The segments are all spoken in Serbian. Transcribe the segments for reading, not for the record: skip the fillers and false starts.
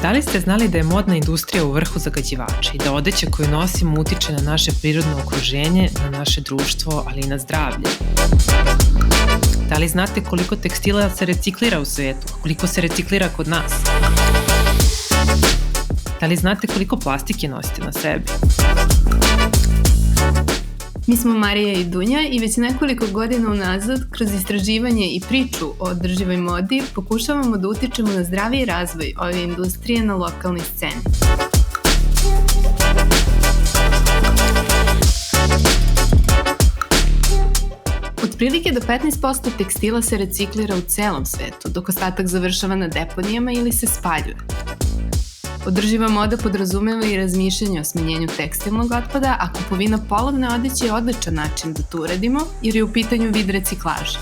Da li ste znali da je modna industrija u vrhu zagađivača i da odeća koju nosimo utiče na naše prirodno okruženje, na naše društvo, ali i na zdravlje? Da li znate koliko tekstila se reciklira u svetu, a koliko se reciklira kod nas? Da li znate koliko plastike nosite na sebi? Mi smo Marija i Dunja i već nekoliko godina unazad, kroz istraživanje i priču o održivoj modi, pokušavamo da utičemo na zdraviji razvoj ove industrije na lokalnoj sceni. Otprilike do 15% tekstila se reciklira u celom svetu, dok ostatak završava na deponijama ili se spaljuje. Održiva moda podrazumeva i razmišljanje o smanjenju tekstilnog otpada, a kupovina polovne odeće je odličan način da to uradimo, jer je u pitanju vid reciklaže.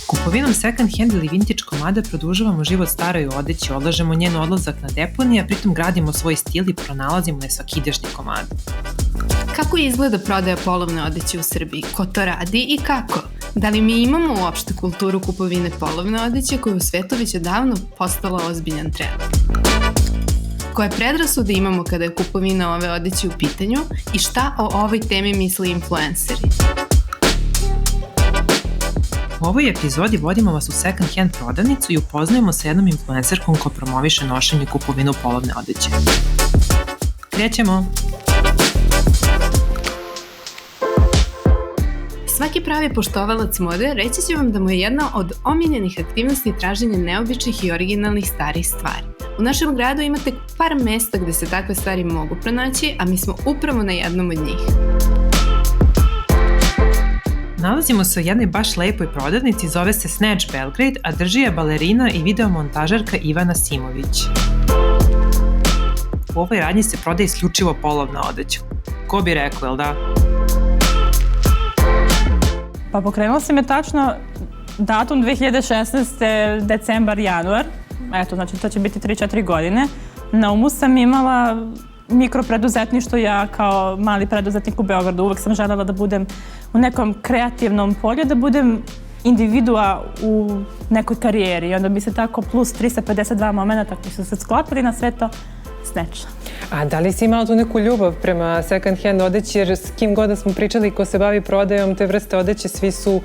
Kupovinom second hand ili vintage komada produžavamo život staroj odeći, odlažemo njen odlazak na deponije, a pritom gradimo svoj stil i pronalazimo nesvakidašnje komade. Kako izgleda prodaja polovne odeće u Srbiji? Ko to radi i kako? Da li mi imamo uopšte kulturu kupovine polovne odeće koja u svetu već odavno postala ozbiljan trend? Koje predrasude imamo kada je kupovina ove odeće u pitanju i šta o ovoj temi misle influenceri? U ovoj epizodi vodimo vas u second hand prodavnicu i upoznajemo sa jednom influencerkom koja promoviše nošenje i kupovinu polovne odeće. Krećemo! Svaki pravi poštovalac mode reći će vam da mu je jedna od omiljenih aktivnosti traženje neobičnih i originalnih starih stvari. U našem gradu imate par mesta gde se takve stvari mogu pronaći, a mi smo upravo na jednom od njih. Nalazimo se u jednoj baš lepoj prodavnici, zove se Snatch Belgrade, a drži je balerina i videomontažerka Ivana Simović. U ovoj radnji se prodaje isključivo polovna odeća. Ko bi rekao, jel da? Pa pokrenula sam je tačno datum 2016. decembar, januar. Eto, znači to će biti 3-4 godine. Na umu sam imala mikropreduzetništvo, ja kao mali preduzetnik u Beogradu. Uvek sam želela da budem u nekom kreativnom polju, da budem individua u nekoj karijeri. I onda bi se tako plus 352 momenta koji su se sklopili na sve to snečila. A da li si imala tu neku ljubav prema second hand odeći, jer s kim god da smo pričali ko se bavi prodajom te vrste odeće, svi su,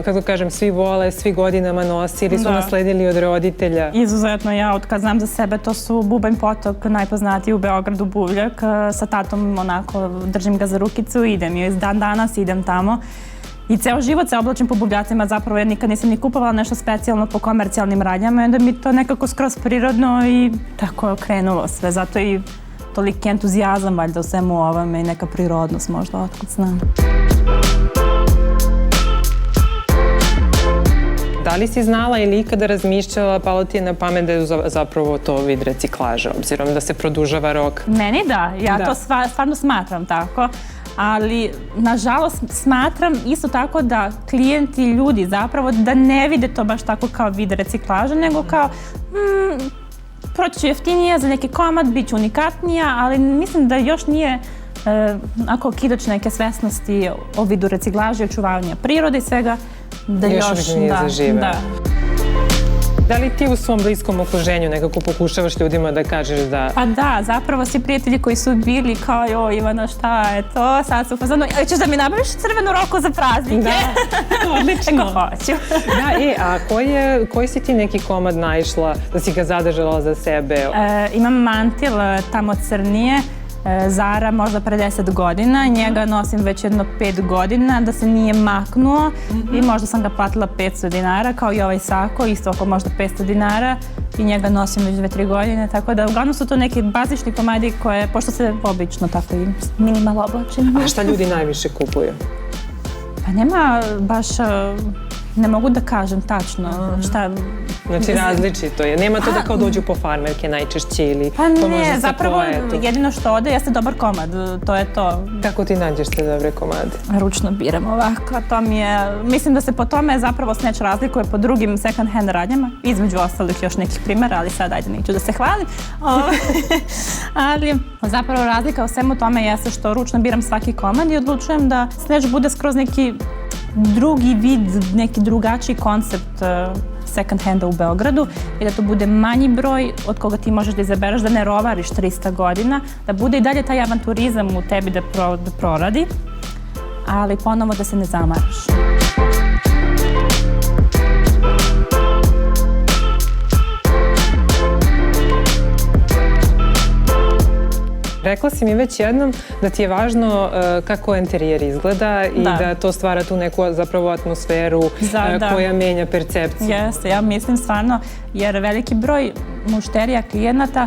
kako kažem, svi vole, svi godinama nosi ili su nasledili od roditelja? Izuzetno, ja od kad znam za sebe, to su Bubanj potok, najpoznatiji u Beogradu buvljak. Sa tatom onako držim ga za rukicu, idem i dan danas idem tamo. I ceo život se oblačim po buvljacima, zapravo ja nikad nisam ni kupovala nešto specijalno po komercijalnim radnjama i onda mi to nekako skroz prirodno i tako je krenulo sve, zato i toliki entuzijazam valjda u svemu ovome i neka prirodnost možda, otkud znam. Da li si znala ili ikada razmišljala, palo ti je na pamet da je zapravo to vid reciklaže, obzirom da se produžava rok? Meni da, ja to stvarno smatram tako. Ali, nažalost, smatram isto tako da klijenti i ljudi zapravo da ne vide to baš tako kao vid reciklaža, nego kao proći ću jeftinije za neki komad, bit ću unikatnija, ali mislim da još nije ako okidač neke svesnosti o vidu reciklaže i očuvanja prirode i svega, da još nije zaživeo. Da li ti u svom bliskom okruženju nekako pokušavaš ljudima da kažeš da... Pa da, zapravo svi prijatelji koji su bili kao joj Ivana šta je to, sad su u fazonu, ćeš da mi nabaviš crvenu roku za praznike? Da, odlično. Eko hoću. Da, a koji si ti neki komad naišla da si ga zadržala za sebe? Imam mantil tamo crnije, Zara možda pre 10 godina, njega nosim već jedno 5 godina, da se nije maknuo i možda sam ga platila 500 dinara, kao i ovaj sako, isto oko možda 500 dinara i njega nosim već 2-3 godine, tako da uglavnom su to neki bazični komadi koje, pošto se obično tako i minimalno oblačim. A šta ljudi najviše kupuju? Pa nema baš... Ne mogu da kažem tačno šta... Znači različito je. Nema to da kao dođu po farmerke najčešće ili pa ne, zapravo jedino što ode jeste dobar komad, to je to. Kako ti nađeš te dobre komade? Ručno biram ovako, to mi je... Mislim da se po tome zapravo Snatch razlikuje po drugim second hand radnjama, između ostalih još nekih primjera, ali sad ajde neću da se hvalim. Ali zapravo razlika u svemu tome jeste što ručno biram svaki komad i odlučujem da Snatch bude skroz neki drugi vid, neki drugačiji koncept second handa u Beogradu i da to bude manji broj od koga ti možeš da izabereš, da ne rovariš 300 godina, da bude i dalje taj avanturizam u tebi da proradi, ali ponovo da se ne zamaraš. Rekla si mi već jednom da ti je važno kako enterijer izgleda i da to stvara tu neku zapravo atmosferu koja menja percepciju. Jeste, ja mislim stvarno, jer veliki broj mušterija, klijenata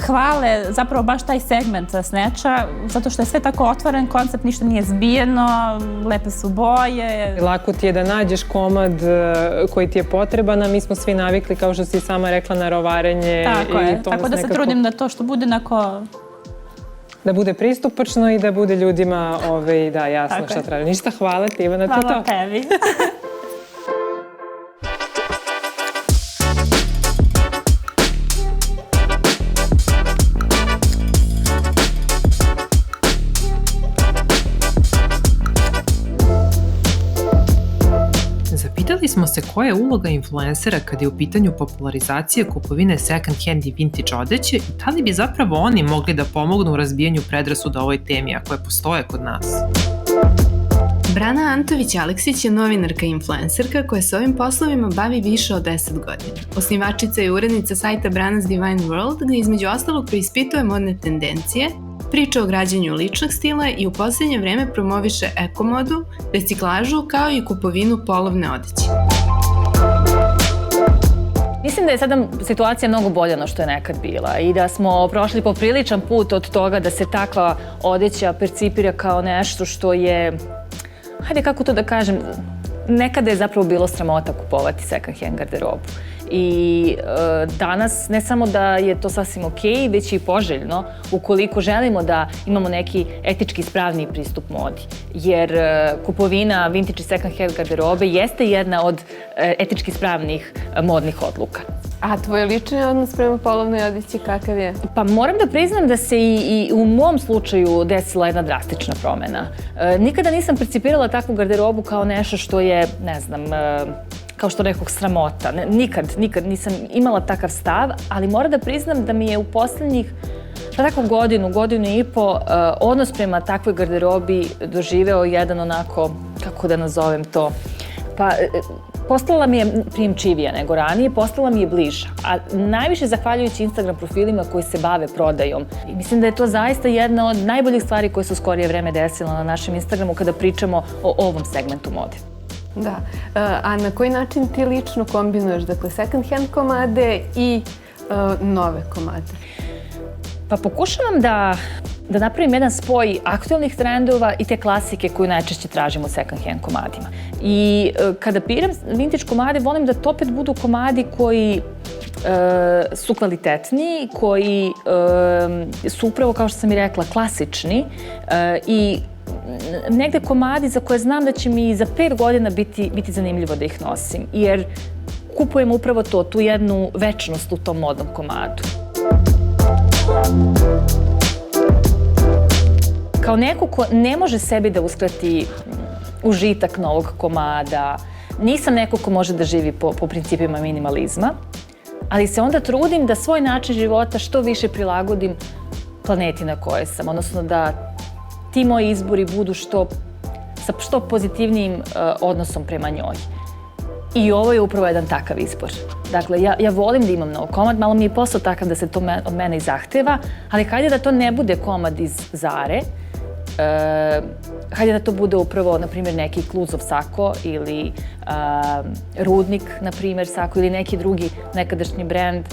hvale zapravo baš taj segment Snatcha, zato što je sve tako otvoren koncept, ništa nije zbijeno, lepe su boje. Lako ti je da nađeš komad koji ti je potreban, a mi smo svi navikli, kao što si sama rekla, na rovarenje. Tako je, tako da se trudim da to što bude da bude pristupačno i da bude ljudima jasno šta traži. Ništa, hvala ti, Ivana, to je to. Hvala tebi. Zapitali smo se koja je uloga influencera kad je u pitanju popularizacije kupovine second hand i vintage odeće i da li bi zapravo oni mogli da pomognu u razbijanju predrasuda o ovoj temi, a koje postoje kod nas. Brana Antović-Aleksić je novinarka i influencerka koja se ovim poslovima bavi više od 10 godina. Osnivačica i urednica sajta Brana's Divine World, gde između ostalog preispituje modne tendencije, priča o građenju ličnog stila i u poslednje vreme promoviše ekomodu, reciklažu kao i kupovinu polovne odeće. Mislim da je sada situacija mnogo bolja no što je nekad bila i da smo prošli popriličan put od toga da se takva odeća percipira kao nešto što je, hajde kako to da kažem, nekada je zapravo bilo sramota kupovati second hand garderobu. I danas ne samo da je to sasvim okej, već i poželjno ukoliko želimo da imamo neki etički ispravniji pristup modi. Jer kupovina vintage i second hand garderobe jeste jedna od etički ispravnih modnih odluka. A tvoj lični odnos prema polovnoj odeći kakav je? Pa moram da priznam da se i u mom slučaju desila jedna drastična promena. Nikada nisam percipirala takvu garderobu kao nešto što je, ne znam, kao što nekog sramota. Nikad nisam imala takav stav, ali moram da priznam da mi je u poslednjih tako godinu i po odnos prema takvoj garderobi doživeo jedan onako, kako da nazovem to, pa postala mi je prijemčivija nego ranije, postala mi je bliža, a najviše zahvaljujući Instagram profilima koji se bave prodajom. I mislim da je to zaista jedna od najboljih stvari koje su u skorije vreme desila na našem Instagramu kada pričamo o ovom segmentu mode. Da, a na koji način ti lično kombinuješ, dakle, second hand komade i nove komade? Pa pokušavam da napravim jedan spoj aktualnih trendova i te klasike koju najčešće tražimo u second hand komadima. I kada biram vintage komade, volim da to opet budu komadi koji su kvalitetni, koji su upravo, kao što sam i rekla, klasični i negde komadi za koje znam da će mi za 5 godina biti zanimljivo da ih nosim, jer kupujem upravo to, tu jednu večnost u tom modnom komadu. Kao neko ko ne može sebi da uskrati užitak novog komada, nisam neko ko može da živi po principima minimalizma, ali se onda trudim da svoj način života što više prilagodim planeti na kojoj sam, odnosno da ti moji izbori budu sa što pozitivnijim odnosom prema njoj. I ovo je upravo jedan takav izbor. Dakle, ja volim da imam nov komad, malo mi je posao takav da se to od mene i zahteva, ali hajde da to ne bude komad iz Zare, hajde da to bude upravo, na primjer, neki Kluzov sako ili Rudnik, na primjer, sako ili neki drugi nekadašnji brend.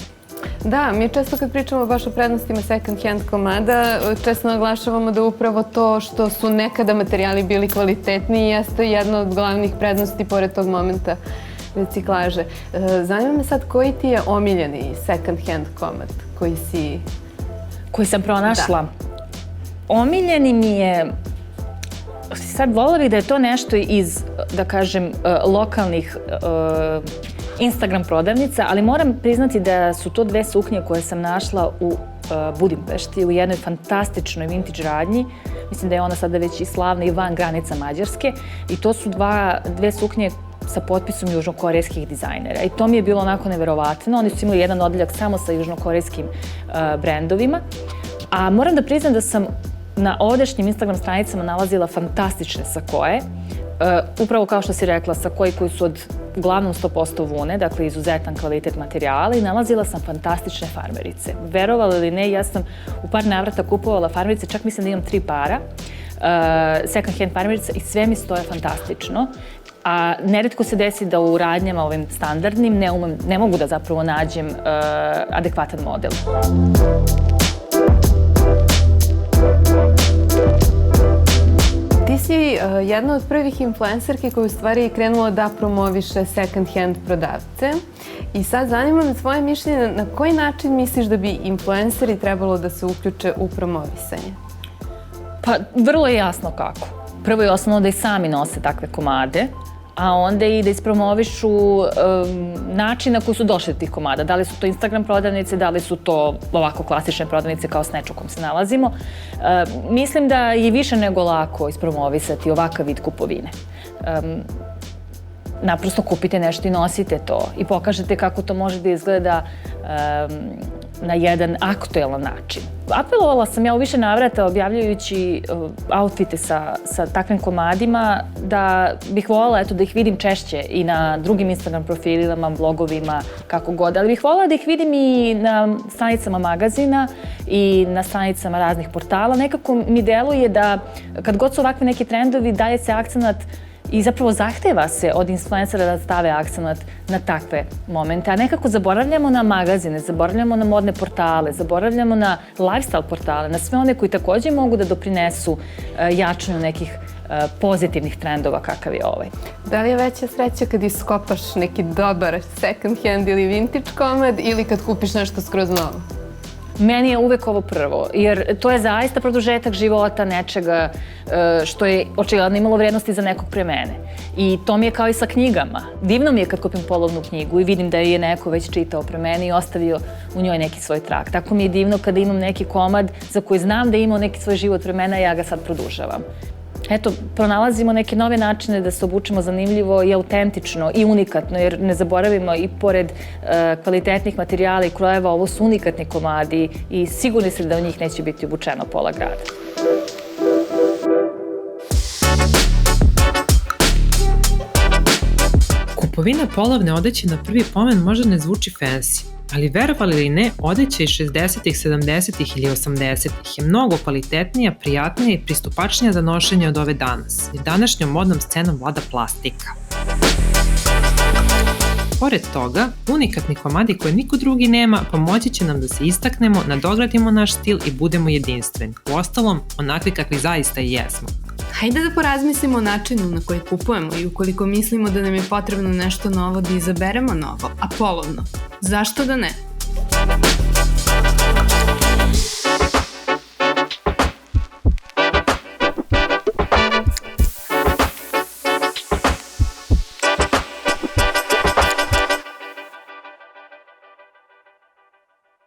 Da, mi često kad pričamo baš o prednostima second hand komada, često naglašavamo da upravo to što su nekada materijali bili kvalitetniji jeste jedna od glavnih prednosti pored tog momenta reciklaže. Zanima me sad koji ti je omiljeni second hand komad koji sam pronašla? Omiljeni mi je, sad voljela bih da je to nešto iz, da kažem, lokalnih Instagram prodavnica, ali moram priznati da su to 2 suknje koje sam našla u Budimpešti, u jednoj fantastičnoj vintage radnji. Mislim da je ona sada već i slavna i van granica Mađarske. I to su 2 suknje sa potpisom južnokorejskih dizajnera i to mi je bilo onako neverovatno. Oni su imali jedan odeljak samo sa južnokorejskim brendovima, a moram da priznam da sam na ovdašnjim Instagram stranicama nalazila fantastične sakoje, upravo kao što si rekla, sakoji koji su od uglavnom 100% vune, dakle izuzetan kvalitet materijala i nalazila sam fantastične farmerice. Verovali ili ne, ja sam u par navrata kupovala farmerice, čak mislim da imam 3 para second hand farmerica i sve mi stoje fantastično. A neretko se desi da u radnjama ovim standardnim ne mogu da zapravo nađem adekvatan model. Ti si jedna od prvih influencerki koja u stvari krenula da promoviše second hand prodavce. I sad zanima me tvoje mišljenje na koji način misliš da bi influenceri trebalo da se uključe u promovisanje? Pa vrlo je jasno kako. Prvo i osnovno da i sami nose takve komade, a onda i da ispromovišu način na koji su došli do tih komada. Da li su to Instagram prodavnice, da li su to ovako klasične prodavnice kao Snatch u kom se nalazimo. Mislim da je više nego lako ispromovisati ovakav vid kupovine. Naprosto kupite nešto i nosite to i pokažete kako to može da izgleda na jedan aktuelan način. Apelovala sam ja u više navrata objavljujući outfite sa takvim komadima da bih voljela da ih vidim češće i na drugim Instagram profilima, blogovima, kako god, ali bih voljela da ih vidim i na stranicama magazina i na stranicama raznih portala. Nekako mi deluje da kad god su ovakvi neki trendovi daje se akcenat i zapravo zahteva se od influencera da stave akcenat na takve momente, a nekako zaboravljamo na magazine, zaboravljamo na modne portale, zaboravljamo na lifestyle portale, na sve one koji takođe mogu da doprinesu jačanju nekih pozitivnih trendova kakav je ovaj. Da li je veća sreća kad iskopaš neki dobar second hand ili vintage komad ili kad kupiš nešto skroz novo? Meni je uvek ovo prvo, jer to je zaista produžetak života nečega što je očigledno imalo vrednosti za nekog pre mene. I to mi je kao i sa knjigama. Divno mi je kad kupim polovnu knjigu i vidim da je neko već čitao pre mene i ostavio u njoj neki svoj trag. Tako mi je divno kada imam neki komad za koji znam da je imao neki svoj život pre mene, a ja ga sad produžavam. Eto, pronalazimo neke nove načine da se obučemo zanimljivo i autentično i unikatno, jer ne zaboravimo i pored kvalitetnih materijala i krojeva, ovo su unikatni komadi i sigurni ste da u njih neće biti obučeno pola grada. Kupovina polovne odeće na prvi pomen možda ne zvuči fancy, ali verovali ili ne, odeća iz 60-ih, 70-ih ili 80-ih je mnogo kvalitetnija, prijatnija i pristupačnija za nošenje od ove danas, jer današnjom modnom scenom vlada plastika. Pored toga, unikatni komadi koje niko drugi nema pomoći će nam da se istaknemo, nadogradimo naš stil i budemo jedinstveni. Uostalom, onakvi kakvi zaista i jesmo. Hajde da porazmislimo o načinu na koji kupujemo i ukoliko mislimo da nam je potrebno nešto novo, da izaberemo novo, a polovno. Zašto da ne?